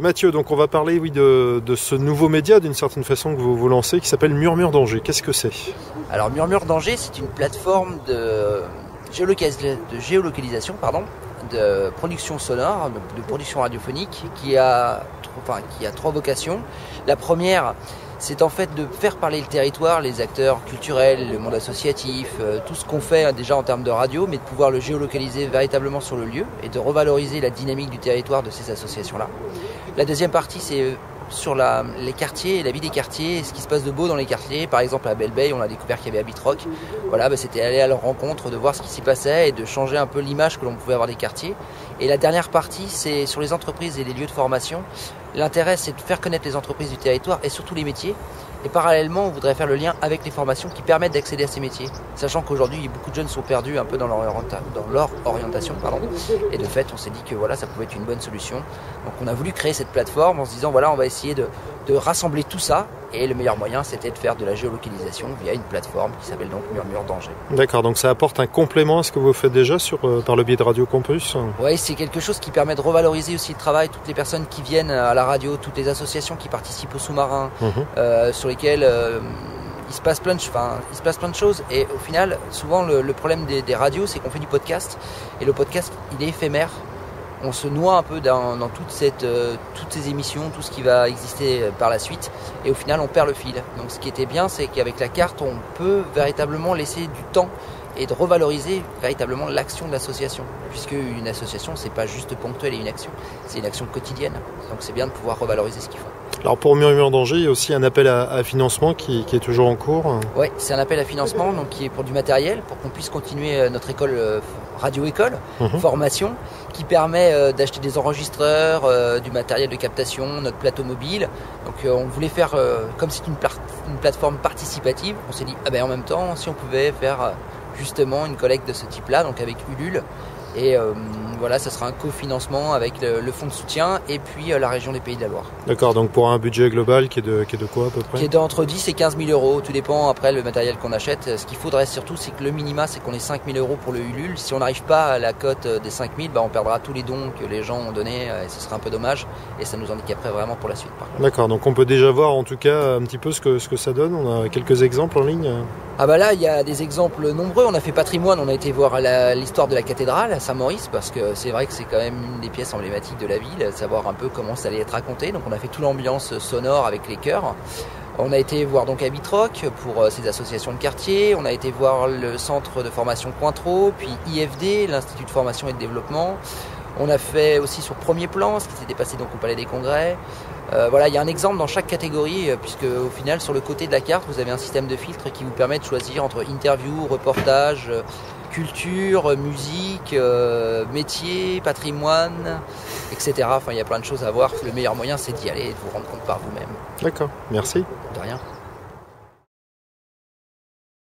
Mathieu, donc on va parler de ce nouveau média d'une certaine façon que vous lancez qui s'appelle Murmure d'Angers. Qu'est-ce que c'est? Alors Murmure d'Angers, c'est une plateforme de géolocalisation, de production sonore, de production radiophonique qui a trois vocations. La première, c'est en fait de faire parler le territoire, les acteurs culturels, le monde associatif, tout ce qu'on fait déjà en termes de radio, mais de pouvoir le géolocaliser véritablement sur le lieu et de revaloriser la dynamique du territoire de ces associations-là. La deuxième partie, c'est sur les quartiers, la vie des quartiers, ce qui se passe de beau dans les quartiers. Par exemple à Belle-Bay, on a découvert qu'il y avait Habitrock. Voilà, c'était aller à leur rencontre, de voir ce qui s'y passait et de changer un peu l'image que l'on pouvait avoir des quartiers. Et la dernière partie, c'est sur les entreprises et les lieux de formation. L'intérêt, c'est de faire connaître les entreprises du territoire et surtout les métiers. Et parallèlement, on voudrait faire le lien avec les formations qui permettent d'accéder à ces métiers. Sachant qu'aujourd'hui, beaucoup de jeunes sont perdus un peu dans leur orientation. Et de fait, on s'est dit que voilà, ça pouvait être une bonne solution. Donc on a voulu créer cette plateforme en se disant, voilà, on va essayer de rassembler tout ça. Et le meilleur moyen, c'était de faire de la géolocalisation via une plateforme qui s'appelle donc Murmure d'Angers. D'accord, donc ça apporte un complément à ce que vous faites déjà par le biais de Radio Campus. Oui, c'est quelque chose qui permet de revaloriser aussi le travail, toutes les personnes qui viennent à la radio, toutes les associations qui participent au sous-marin, sur lesquelles il se passe plein de choses. Et au final, souvent le problème des radios, c'est qu'on fait du podcast. Et le podcast, il est éphémère. On se noie un peu dans toutes ces émissions, tout ce qui va exister par la suite, et au final on perd le fil. Donc ce qui était bien, c'est qu'avec la carte, on peut véritablement laisser du temps et de revaloriser véritablement l'action de l'association. Puisque une association, c'est pas juste ponctuel et une action, c'est une action quotidienne. Donc c'est bien de pouvoir revaloriser ce qu'ils font. Alors pour Murmure d'Angers, il y a aussi un appel à financement qui est toujours en cours. Oui, c'est un appel à financement donc, qui est pour du matériel, pour qu'on puisse continuer notre école radio-école, formation, qui permet d'acheter des enregistreurs, du matériel de captation, notre plateau mobile. Donc on voulait faire, comme c'est une plateforme participative, on s'est dit, en même temps, si on pouvait faire justement une collecte de ce type-là, donc avec Ulule. Et voilà, ça sera un cofinancement avec le fonds de soutien et puis la région des Pays de la Loire. D'accord, donc pour un budget global qui est de quoi à peu près? Qui est d'entre 10 et 15 000 euros, tout dépend après le matériel qu'on achète. Ce qu'il faudrait surtout, c'est que le minima, c'est qu'on ait 5 000 euros pour le Ulule. Si on n'arrive pas à la cote des 5 000, on perdra tous les dons que les gens ont donnés et ce serait un peu dommage. Et ça nous handicaperait vraiment pour la suite. D'accord, donc on peut déjà voir en tout cas un petit peu ce que ça donne. On a quelques exemples en ligne. Là, il y a des exemples nombreux. On a fait patrimoine, on a été voir l'histoire de la cathédrale à Saint-Maurice, parce que c'est vrai que c'est quand même une des pièces emblématiques de la ville, savoir un peu comment ça allait être raconté. Donc on a fait toute l'ambiance sonore avec les chœurs. On a été voir donc Habitrock pour ces associations de quartier. On a été voir le centre de formation Cointreau, puis IFD, l'Institut de formation et de développement. On a fait aussi sur Premier Plan, ce qui s'était passé donc au Palais des Congrès. Il y a un exemple dans chaque catégorie, puisque au final, sur le côté de la carte, vous avez un système de filtre qui vous permet de choisir entre interview, reportage, culture, musique, métier, patrimoine, etc. Il y a plein de choses à voir. Le meilleur moyen, c'est d'y aller et de vous rendre compte par vous-même. D'accord, merci. De rien.